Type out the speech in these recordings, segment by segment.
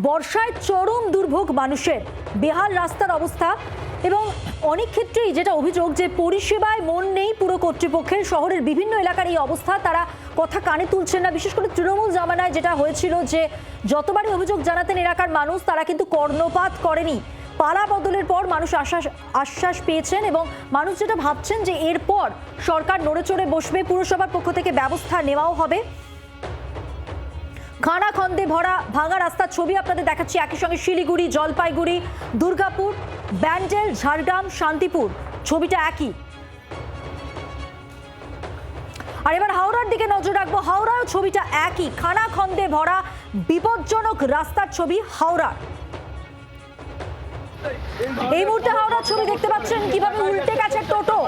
বর্ষায় চরম দুর্ভোগ মানুষের, বেহাল রাস্তার অবস্থা এবং অনেক ক্ষেত্রেই যেটা অভিযোগ যে পরিষেবায় মন নেই পুরো কর্তৃপক্ষের। শহরের বিভিন্ন এলাকার এই অবস্থা, তারা কথা কানে তুলছেন না। বিশেষ করে তৃণমূল জামানায় যেটা হয়েছিল যে যতবারই অভিযোগ জানাতেন এলাকার মানুষ, তারা কিন্তু কর্ণপাত করেনি। পালা বদলের পর মানুষ আশ্বাস পেয়েছেন এবং মানুষ যেটা ভাবছেন যে এরপর সরকার নড়ে চড়ে বসবে, পুরসভার পক্ষ থেকে ব্যবস্থা নেওয়াও হবে। খানাখন্দে ভরা ভাঙা রাস্তার ছবি আপনাদের দেখাচ্ছি, একই সঙ্গে শিলিগুড়ি, জলপাইগুড়ি, দুর্গাপুর, ব্যান্ডেল, ঝাড়গ্রাম, শান্তিপুর, ছবিটা একই। আর এবার হাওড়ার দিকে নজর রাখবো, হাওড়ার ছবিটা একই, খানাখন্দে ভরা বিপজ্জনক রাস্তার ছবি হাওড়ার। এই মুহূর্তে হাওড়ার ছবি দেখতে পাচ্ছেন কিভাবে উল্টে গেছে টোটো,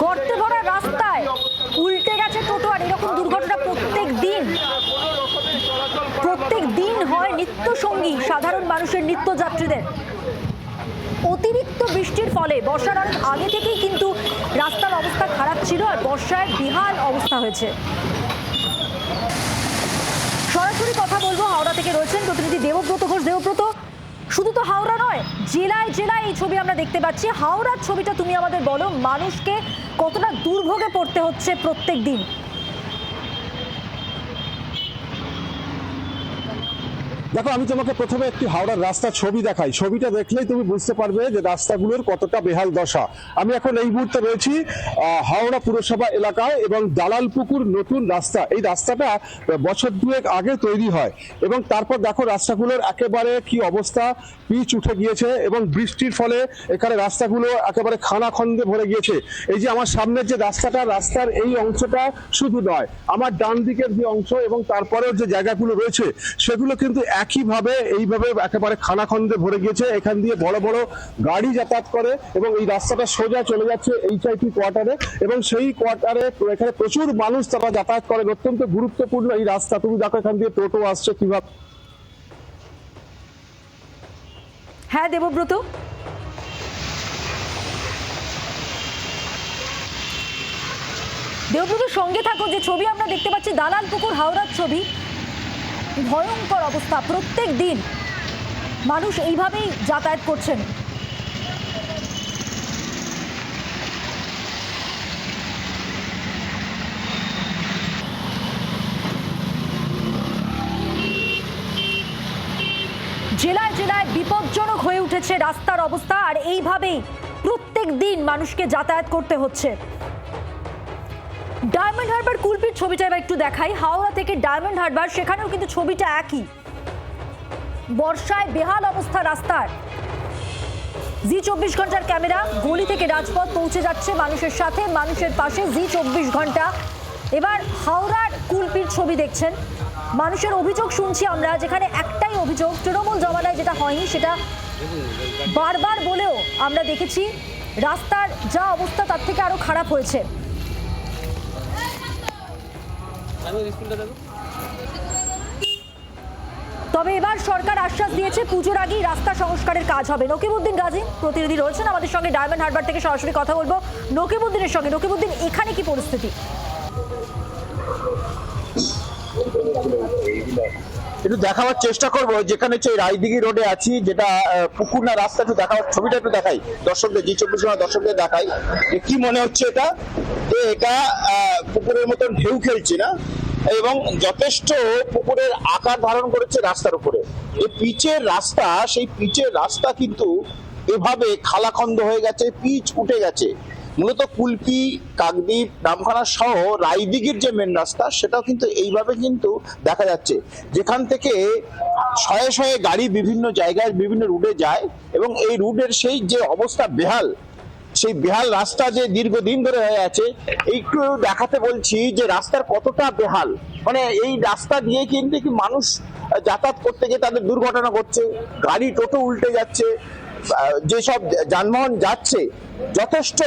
গর্তে ভরা রাস্তায় উল্টে গেছে টোটো। আর এরকম দুর্ঘটনা প্রত্যেক দিন হয় নিত্য সঙ্গী সাধারণ মানুষের, নিত্যযাত্রীদের। অতিরিক্ত বৃষ্টির ফলে বর্ষার অনেক আগে থেকেই কিন্তু রাস্তার অবস্থা খারাপ ছিল, আর বর্ষায় বিহাল অবস্থা হয়েছে। সরাসরি কথা বলবো, হাওড়া থেকে রয়েছেন প্রতিনিধি দেবব্রত ঘোষ। দেবব্রত, শুধু তো হাওড়া নয়, জেলায় জেলায় এই ছবি আমরা দেখতে পাচ্ছি। হাওড়ার ছবিটা তুমি আমাদের বলো, মানুষকে কতটা দুর্ভোগে পড়তে হচ্ছে প্রত্যেক দিন? দেখো, আমি তোমাকে প্রথমে একটি হাওড়ার রাস্তার ছবি দেখাই। ছবিটা দেখলেই তুমি বুঝতে পারবে যে রাস্তাগুলোর কতটা বেহাল দশা। আমি এখন এই মুহূর্তে রয়েছি হাওড়া পুরসভা এলাকায় এবং দালালপুকুর নতুন রাস্তা। এই রাস্তাটা বছর দুয়েক আগে তৈরি হয় এবং তারপর দেখো রাস্তাগুলোর একেবারে কি অবস্থা, পিচ উঠে গিয়েছে এবং বৃষ্টির ফলে এখানে রাস্তাগুলো একেবারে খানাখন্দে ভরে গিয়েছে। এই যে আমার সামনের যে রাস্তাটা, রাস্তার এই অংশটা শুধু নয়, আমার ডান দিকের যে অংশ এবং তারপরেও যে জায়গাগুলো রয়েছে সেগুলো কিন্তু একইভাবে এইভাবে একেবারে খানাখন্দে ভরে গিয়েছে। এখান দিয়ে বড় বড় গাড়ি যাতায়াত করে এবং এই রাস্তাটা সোজা চলে যাচ্ছে HIT কোয়ার্টারে এবং সেই কোয়ার্টারে এখানে প্রচুর মানুষ তারা যাতায়াত করেন। অত্যন্ত গুরুত্বপূর্ণ এই রাস্তা। তুমি দেখো এখান দিয়ে টোটো আসছে কিভাবে। হ্যাঁ দেবব্রত, দেবব্রতর সঙ্গে থাকো। যে ছবি আমরা দেখতে পাচ্ছি দালালপুকুর হাওড়ার ছবি, ভয়ঙ্কর অবস্থা। প্রত্যেক দিন মানুষ এইভাবেই যাতায়াত করছেন। জেলায় জেলায় বিপজ্জনক হয়ে উঠেছে রাস্তার অবস্থা, আর এইভাবেই প্রত্যেক দিন মানুষকে যাতায়াত করতে হচ্ছে। ডায়মন্ড হারবার কুলপির ছবিটা এবার একটু দেখাই। হাওড়া থেকে ডায়মন্ড হারবার, সেখানেও কিন্তু ছবিটা একই, বর্ষায় বেহাল অবস্থা রাস্তার। জি24 ঘন্টার ক্যামেরা গলি থেকে রাজপথ পৌঁছে যাচ্ছে মানুষের সাথে, মানুষের পাশে। জি24 ঘন্টা। এবার হাওড়ার কুলপির ছবি দেখছেন। মানুষের অভিযোগ শুনছি আমরা, যেখানে একটাই অভিযোগ, তৃণমূল জমানায় যেটা হয়নি সেটা বারবার বলেও আমরা দেখেছি, রাস্তার যা অবস্থা তার থেকে আরো খারাপ হয়েছে। তবে এবার সরকার আশ্বাস দিয়েছে পুজোর আগেই রাস্তা সংস্কারের কাজ হবে। নকিবউদ্দিন গাজী প্রতিনিধি রয়েছেন আমাদের সঙ্গে ডায়মন্ড হারবার থেকে, সরাসরি কথা বলবো নকিবউদ্দিনের সঙ্গে। নকিবউদ্দিন, এখানে কি পরিস্থিতি? একটু দেখাবার চেষ্টা করবো যেখানে হচ্ছে রায়দিঘি রোডে আছি, যেটা পুকুর না রাস্তা, একটু দেখাবার ছবিটা একটু দেখাই দর্শকদের, জি24 ঘন্টা দর্শকদের দেখাই যে কি মনে হচ্ছে এটা, যে এটা পুকুরের মতন ঢেউ খেলছে না এবং যথেষ্ট পুকুরের আকার ধারণ করেছে রাস্তার উপরে। এই পিচের রাস্তা, সেই পিচের রাস্তা কিন্তু এভাবে খালাখন্দ হয়ে গেছে, পিচ উঠে গেছে। মূলত কুলপি, কাকদ্বীপ, নামখানা সহ রায়দিঘির যে মেন রাস্তা, সেটাও কিন্তু এইভাবে কিন্তু দেখা যাচ্ছে, যেখান থেকে শয়ে শয়ে গাড়ি বিভিন্ন জায়গায় বিভিন্ন রুটে যায় এবং এই রুটের সেই যে অবস্থা বেহাল, সেই বেহাল রাস্তা যে দীর্ঘদিন ধরে হয়ে আছে। একটু দেখাতে বলছি যে রাস্তার কতটা বেহাল, মানে এই রাস্তা দিয়ে কিন্তু কি মানুষ যাতায়াত করতে গিয়ে তাদের দুর্ঘটনা ঘটছে, গাড়ি টোটো উল্টে যাচ্ছে, যেসব যানবাহন যাচ্ছে যথেষ্ট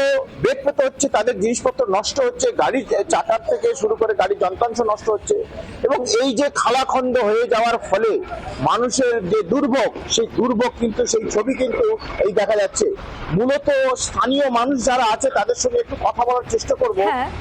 বেগ পেতে হচ্ছে, তাদের জিনিসপত্র নষ্ট হচ্ছে, গাড়ি চাকার থেকে শুরু করে গাড়ি যন্ত্রাংশ নষ্ট হচ্ছে এবং এই যে খালাখন্দ হয়ে যাওয়ার ফলে মানুষের যে দুর্ভোগ, সেই দুর্ভোগ কিন্তু সেই ছবি কিন্তু এই দেখা যাচ্ছে। মূলত স্থানীয় মানুষ যারা আছে তাদের সঙ্গে একটু কথা বলার চেষ্টা করব,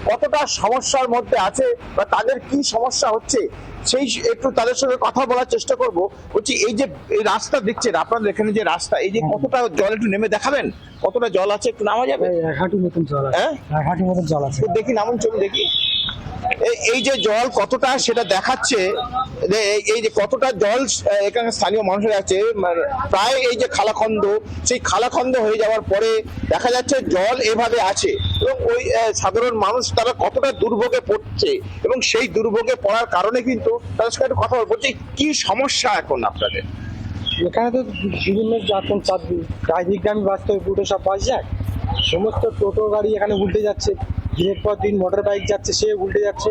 কতটা সমস্যার মধ্যে আছে বা তাদের কি সমস্যা হচ্ছে। সেই একটু তাদের সঙ্গে কথা বলার চেষ্টা করব। বলছি এই যে এই রাস্তা দেখছেন আপনাদের এখানে যে রাস্তা, এই যে কতটা জল একটু নেমে দেখাবেন, কতটা জল আছে একটু নামা যাবে? এক হাঁটু মতন জল আছে। হ্যাঁ এক হাঁটু মতন জল আছে। তো দেখি নামুন, চলুন দেখি এই যে জল কতটা সেটা দেখাচ্ছে। এই যে কতটা জল এখানে স্থানীয় মানুষের আছে, প্রায় এই যে খালাখন্দ, সেই খালাখন্দ হয়ে যাওয়ার পরে দেখা যাচ্ছে জল এভাবে আছে এবং ওই সাধারণ মানুষ তারা কতটা দুর্ভোগে পড়ছে এবং সেই দুর্ভোগে পড়ার কারণে কিন্তু তাদের সঙ্গে একটু কথা বলছি। কি সমস্যা এখন আপনাদের এখানে? তো বিভিন্ন রাজদিকগ্রামী বাস্তব পুরো সব বাস যায়, সমস্ত টোটো গাড়ি এখানে উল্টে যাচ্ছে, দিনের পর দিন মোটর বাইক যাচ্ছে, সে উল্টে যাচ্ছে।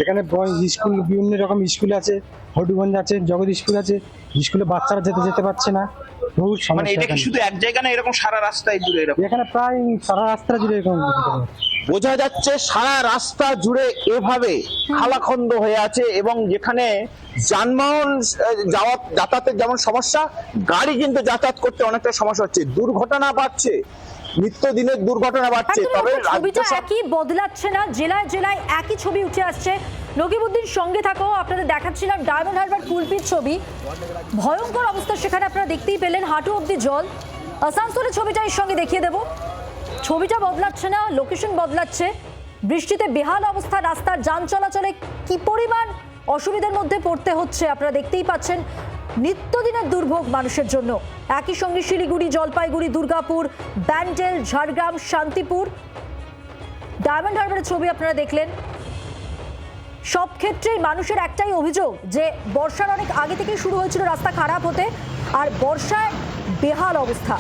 এখানে স্কুল, বিভিন্ন রকম স্কুল আছে, হটুগঞ্জ আছে, জগৎ স্কুল আছে, স্কুলে বাচ্চারা যেতে পারছে না। বহুত মানে সমস্যা এটা কি এখানে। শুধু এক জায়গা না, এরকম সারা রাস্তায় জুড়ে এরকম? এখানে প্রায় সারা রাস্তা জুড়ে এরকম। বোঝা যাচ্ছে সারা রাস্তা জুড়ে এভাবে খালাখন্দ হয়ে আছে এবং যেখানে যানবাহন যাতায়াতের যেমন সমস্যা, গাড়ি কিন্তু যাতায়াত করতে অনেকটা সমস্যা হচ্ছে, দুর্ঘটনা বাড়ছে, নিত্যদিনের দুর্ঘটনা বাড়ছে। তবে ছবিটা একই বদলাচ্ছে না, জেলায় জেলায় একই ছবি উঠে আসছে। নকিবউদ্দিন সঙ্গে থাকো, আপনাদের দেখাচ্ছিলাম ডায়মন্ড হারবার কুলপির ছবি, ভয়ঙ্কর অবস্থা সেখানে আপনারা দেখতেই পেলেন, হাঁটু অব্দি জল। আসানসোলের ছবিটা এর সঙ্গে দেখিয়ে দেব, ছবিটা বদলাচ্ছে না, লোকেশন বদলাচ্ছে। বৃষ্টিতে বেহাল অবস্থা, রাস্তার যান চলাচলে কি পরিমাণ অসুবিধার মধ্যে পড়তে হচ্ছে আপনারা দেখতেই পাচ্ছেন। নিত্যদিনের দুর্ভোগ মানুষের জন্য। একই সঙ্গে শিলিগুড়ি, জলপাইগুড়ি, দুর্গাপুর, ব্যান্ডেল, ঝাড়গ্রাম, শান্তিপুর, ডায়মন্ড হারবারের ছবি আপনারা দেখলেন। সব ক্ষেত্রেই মানুষের একটাই অভিযোগ যে বর্ষার অনেক আগে থেকেই শুরু হয়েছিল রাস্তা খারাপ হতে, আর বর্ষায় বেহাল অবস্থা।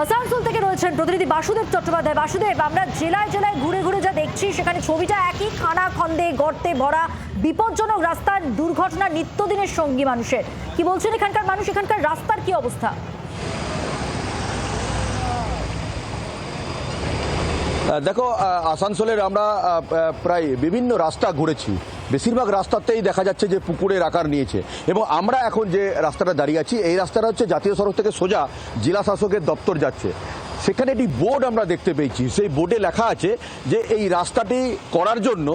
আসানসোল থেকে রয়েছেন প্রতিনিধি বাসুদেব চট্টোপাধ্যায়। বাসুদেব, আমরা জেলায় জেলায় ঘুরে ঘুরে যা দেখছি সেখানে ছবিটা একই, খানা খন্দে গর্তে ভরা, বিপজ্জনক রাস্তার দুর্ঘটনা নিত্যদিনের সঙ্গী মানুষের। কি বলছেন এখানকার মানুষ, এখানকার রাস্তার কি অবস্থা? দেখো, আসানসোলের আমরা প্রায় বিভিন্ন রাস্তা ঘুরেছি, বেশিরভাগ রাস্তাতেই দেখা যাচ্ছে যে পুকুরের আকার নিয়েছে। এবং আমরা এখন যে রাস্তাটা দাঁড়িয়ে আছি, এই রাস্তাটা হচ্ছে জাতীয় সড়ক থেকে সোজা জেলা শাসকের দপ্তর যাচ্ছে। সেখানে একটি বোর্ড আমরা দেখতে পেয়েছি, সেই বোর্ডে লেখা আছে যে এই রাস্তাটি করার জন্য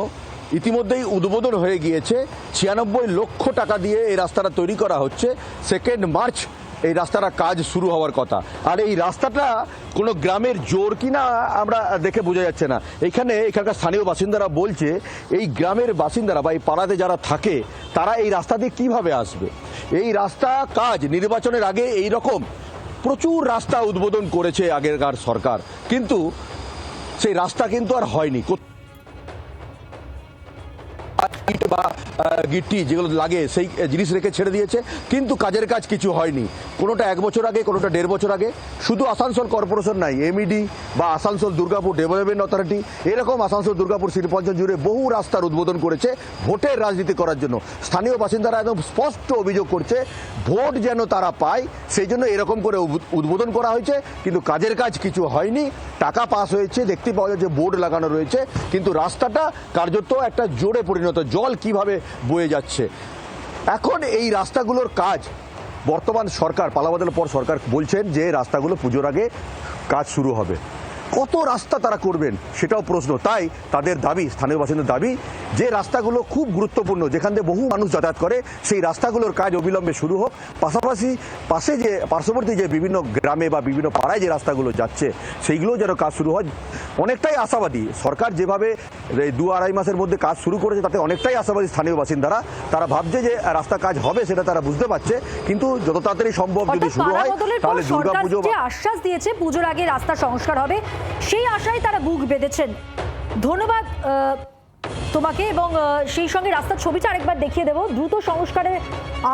ইতিমধ্যেই উদ্বোধন হয়ে গিয়েছে, 96 লক্ষ টাকা দিয়ে এই রাস্তাটা তৈরি করা হচ্ছে। 2 মার্চ এই রাস্তাটা কাজ শুরু হওয়ার কথা। আর এই রাস্তাটা কোনো গ্রামের জোর কিনা আমরা দেখে বোঝা যাচ্ছে না। এখানকার স্থানীয় বাসিন্দারা বলছে এই গ্রামের বাসিন্দারা বা এই পাড়াতে যারা থাকে তারা এই রাস্তা দিয়ে কীভাবে আসবে। এই রাস্তা কাজ নির্বাচনের আগে এই রকম প্রচুর রাস্তা উদ্বোধন করেছে আগেরকার সরকার, কিন্তু সেই রাস্তা কিন্তু আর হয়নি। বা গিট্টি যেগুলো লাগে সেই জিনিস রেখে ছেড়ে দিয়েছে, কিন্তু কাজের কাজ কিছু হয়নি। কোনোটা 1 বছর আগে, কোনোটা 1.5 বছর আগে। শুধু আসানসোল কর্পোরেশন নাই, এমইডি বা আসানসোল দুর্গাপুর ডেভেলপমেন্ট অথরিটি, এরকম আসানসোল দুর্গাপুর শিল্পাঞ্চল জুড়ে বহু রাস্তার উদ্বোধন করেছে ভোটের রাজনীতি করার জন্য। স্থানীয় বাসিন্দারা একদম স্পষ্ট অভিযোগ করছে ভোট যেন তারা পায় সেই জন্য এরকম করে উদ্বোধন করা হয়েছে, কিন্তু কাজের কাজ কিছু হয়নি। টাকা পাস হয়েছে, দেখতে পাওয়া যাচ্ছে বোর্ড লাগানো রয়েছে, কিন্তু রাস্তাটা কার্যত একটা জোরে পরিণত, জল কিভাবে বয়ে যাচ্ছে। এখন এই রাস্তাগুলোর কাজ বর্তমান সরকার, পালাবদলের পর সরকার বলছেন যে রাস্তাগুলো পুজোর আগে কাজ শুরু হবে। কত রাস্তা তারা করবেন সেটাও প্রশ্ন। তাই তাদের দাবি, স্থানীয় বাসিন্দাদের দাবি যে রাস্তাগুলো খুব গুরুত্বপূর্ণ, যেখান দিয়ে বহু মানুষ যাতায়াত করে, সেই রাস্তাগুলোর কাজ অবিলম্বে শুরু হোক। পাশাপাশি পার্শ্ববর্তী যে বিভিন্ন গ্রামে বা বিভিন্ন পাড়ায় যে রাস্তাগুলো যাচ্ছে সেইগুলোও যেন কাজ শুরু হয়। অনেকটাই আশাবাদী সরকার, যেভাবে 2-2.5 মাসের মধ্যে কাজ শুরু করেছে তাতে অনেকটাই আশাবাদী স্থানীয় বাসিন্দারা। তারা ভাবছে যে রাস্তা কাজ হবে, সেটা তারা বুঝতে পারছে, কিন্তু যত তাড়াতাড়ি সম্ভব যদি শুরু হয় তাহলে দুর্গাপুজো আশ্বাস দিয়েছে পুজোর আগে রাস্তা সংস্কার হবে, সেই আশায় তারা বুক বেঁধেছেন। ধন্যবাদ তোমাকে, এবং সেই সঙ্গে রাস্তার ছবিটা আরেকবার দেখিয়ে দেব। দ্রুত সংস্কারের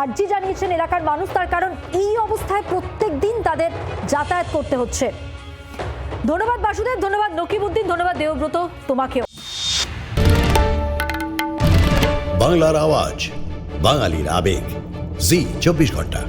আর্জি জানিয়েছেন এলাকার মানুষ, তার কারণ এই অবস্থায় প্রত্যেক দিন তাদের যাতায়াত করতে হচ্ছে। ধন্যবাদ বাসুদেব, ধন্যবাদ নকিবউদ্দিন, ধন্যবাদ দেবব্রত তোমাকেও। বাংলার আওয়াজ, বাঙালির আবেগ, জি 24 ঘন্টা।